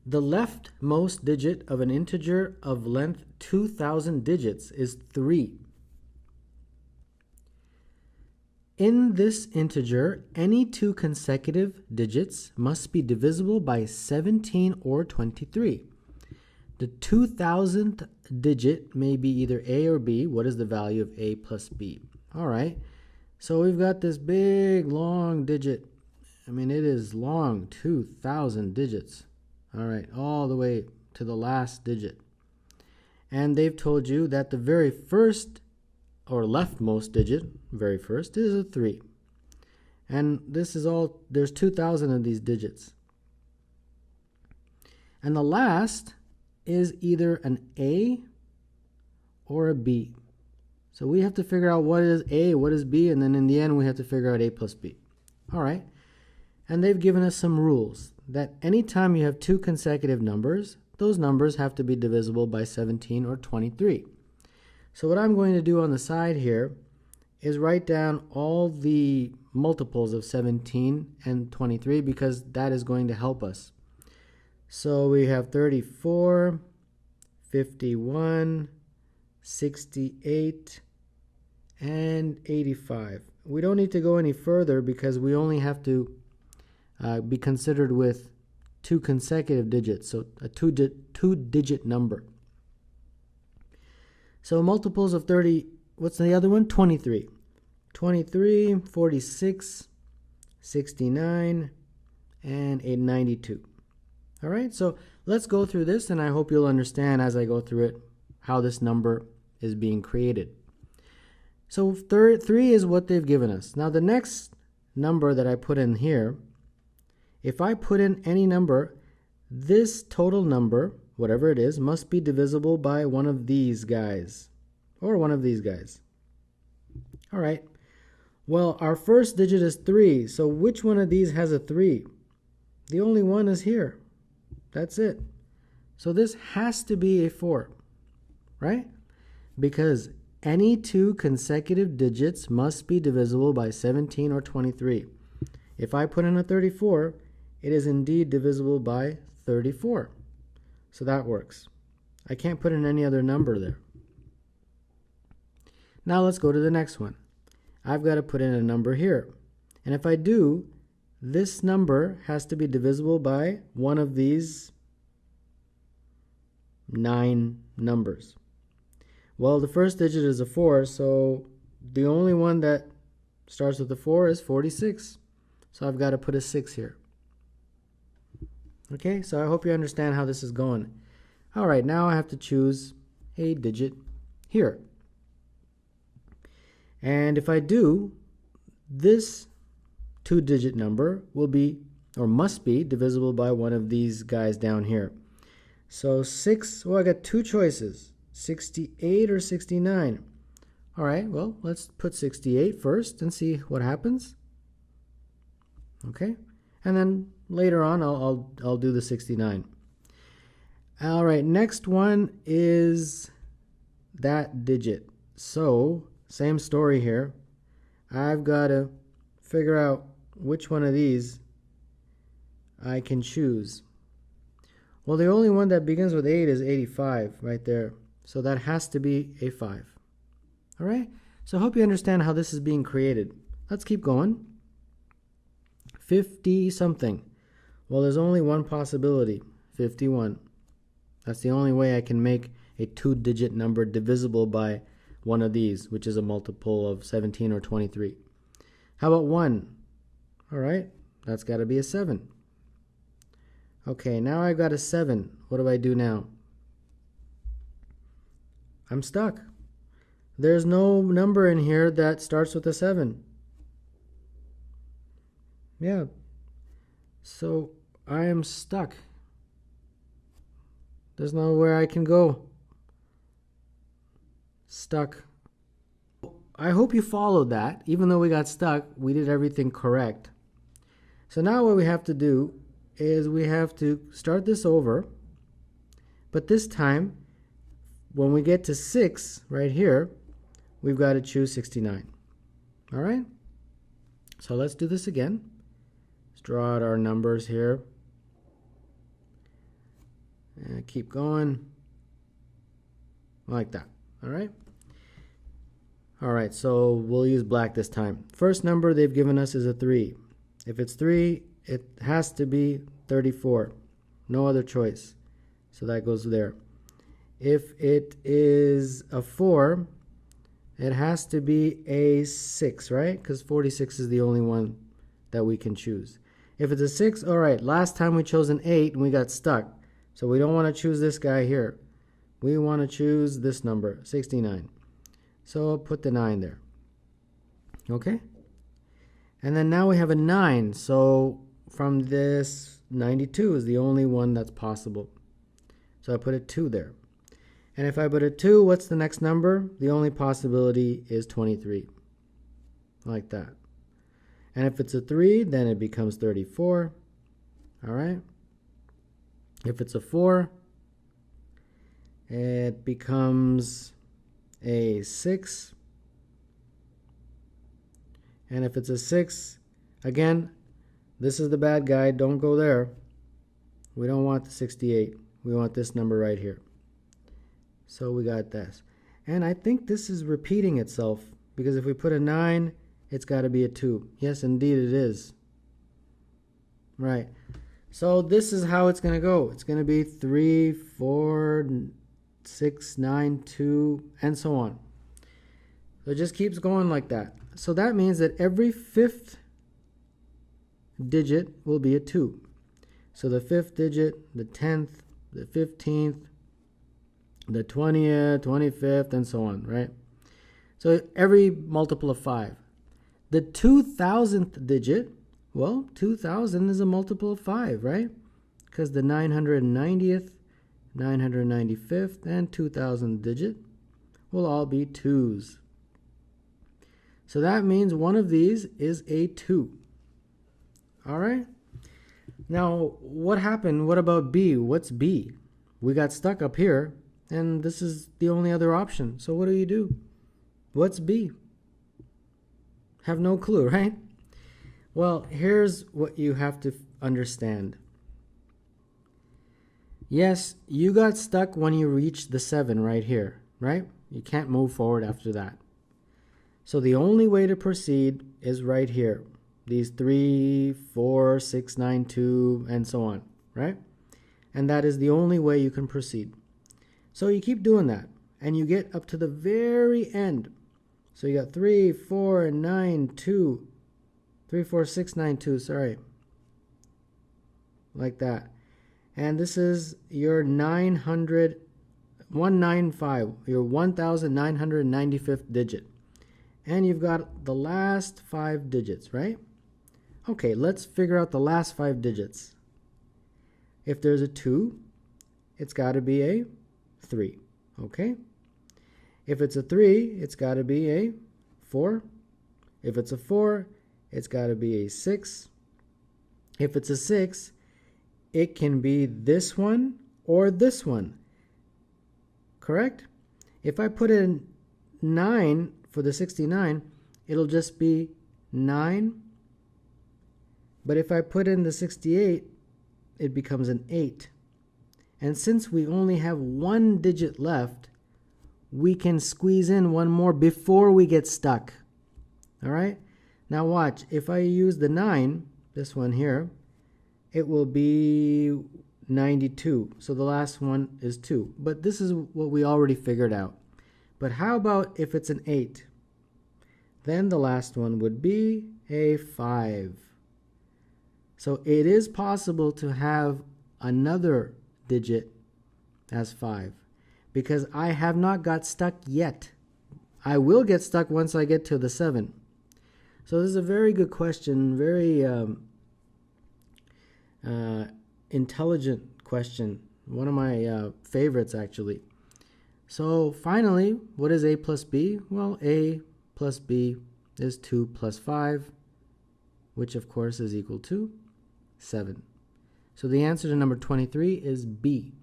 The leftmost digit of an integer of length 2,000 digits is 3. In this integer, any two consecutive digits must be divisible by 17 or 23. The 2,000th digit may be either a or b. What is the value of a plus b? All right, so we've got this big, long digit. I mean, it is long, 2,000 digits. All right, all the way to the last digit. And they've told you that the very first or leftmost digit, very first, is a 3. And this is all, there's 2,000 of these digits. And the last is either an A or a B. So we have to figure out what is A, what is B, and then in the end we have to figure out A plus B. All right. And they've given us some rules that anytime you have two consecutive numbers, those numbers have to be divisible by 17 or 23. So what I'm going to do on the side here is write down all the multiples of 17 and 23 because that is going to help us. So we have 34, 51, 68, and 85. We don't need to go any further because we only have to be considered with two consecutive digits, so a two-digit number. So multiples of 30, what's the other one? 23. 23, 46, 69, and 92. All right, so let's go through this, and I hope you'll understand as I go through it how this number is being created. So 3 is what they've given us. Now the next number that I put in here, if I put in any number, this total number, whatever it is, must be divisible by one of these guys, or one of these guys. All right, well, our first digit is 3, so which one of these has a 3? The only one is here. That's it. So this has to be a 4, right? Because any two consecutive digits must be divisible by 17 or 23. If I put in a 34, it is indeed divisible by 34. So that works. I can't put in any other number there. Now let's go to the next one. I've got to put in a number here. And if I do, this number has to be divisible by one of these 9 numbers. Well, the first digit is a 4, so the only one that starts with a 4 is 46. So I've got to put a 6 here. Okay, so I hope you understand how this is going. All right, now I have to choose a digit here. And if I do, this two-digit number will be, or must be, divisible by one of these guys down here. So 6, well, I got 2 choices, 68 or 69. All right, well, let's put 68 first and see what happens. Okay, and then later on I'll do the 69. All right, next one is that digit. So same story here. I've got to figure out which one of these I can choose. Well, the only one that begins with 8 is 85 right there. So that has to be a 5. All right, so I hope you understand how this is being created. Let's keep going. 50 something. Well, there's only one possibility, 51. That's the only way I can make a two-digit number divisible by one of these, which is a multiple of 17 or 23. How about 1? All right, that's got to be a 7. Okay, now I've got a 7. What do I do now? I'm stuck. There's no number in here that starts with a 7. Yeah, so I am stuck. There's nowhere I can go. Stuck. I hope you followed that. Even though we got stuck, we did everything correct. So now what we have to do is we have to start this over. But this time, when we get to 6 right here, we've got to choose 69. All right? So let's do this again. Let's draw out our numbers here. I keep going like that. All right. All right, so we'll use black this time. First number they've given us is a 3. If it's 3, it has to be 34. No other choice. So that goes there. If it is a 4, it has to be a 6, right? Because 46 is the only one that we can choose. If it's a 6, all right, last time we chose an 8 and we got stuck. So we don't want to choose this guy here. We want to choose this number, 69. So I'll put the 9 there. Okay? And then now we have a 9. So from this, 92 is the only one that's possible. So I put a 2 there. And if I put a 2, what's the next number? The only possibility is 23. Like that. And if it's a 3, then it becomes 34. All right? If it's a 4, it becomes a 6. And if it's a 6, again, this is the bad guy. Don't go there. We don't want the 68. We want this number right here. So we got this. And I think this is repeating itself, because if we put a 9, it's got to be a 2. Yes, indeed it is. Right. So this is how it's going to go. It's going to be 3, 4, 6, 9, 2, and so on. So it just keeps going like that. So that means that every 5th digit will be a 2. So the 5th digit, the 10th, the 15th, the 20th, 25th, and so on, right? So every multiple of 5. The 2000th digit, well, 2000 is a multiple of 5, right? Because the 990th, 995th, and 2000th digit will all be 2s. So that means one of these is a 2. All right? Now, what happened? What about B? What's B? We got stuck up here, and this is the only other option. So what do? What's B? Have no clue, right? Well, here's what you have to understand. Yes, you got stuck when you reached the 7 right here, right? You can't move forward after that. So the only way to proceed is right here. These 3, 4, 6, 9, 2, and so on, right? And that is the only way you can proceed. So you keep doing that, and you get up to the very end. So you got 3, 4, 9, 2, 3, 4, 6, 9, 2, sorry. Like that. And this is your 195, your 1995th digit. And you've got the last 5 digits, right? Okay, let's figure out the last 5 digits. If there's a 2, it's got to be a 3, okay? If it's a 3, it's got to be a 4. If it's a 4, it's got to be a 6. If it's a 6, it can be this one or this one, correct? If I put in 9 for the 69, it'll just be 9. But if I put in the 68, it becomes an 8. And since we only have 1 digit left, we can squeeze in one more before we get stuck. All right? Now watch, if I use the 9, this one here, it will be 92. So the last one is 2. But this is what we already figured out. But how about if it's an 8? Then the last one would be a 5. So it is possible to have another digit as 5, because I have not got stuck yet. I will get stuck once I get to the 7. So this is a very good question, very intelligent question, one of my favorites actually. So finally, what is A plus B? Well, A plus B is 2 plus 5, which of course is equal to 7. So the answer to number 23 is B.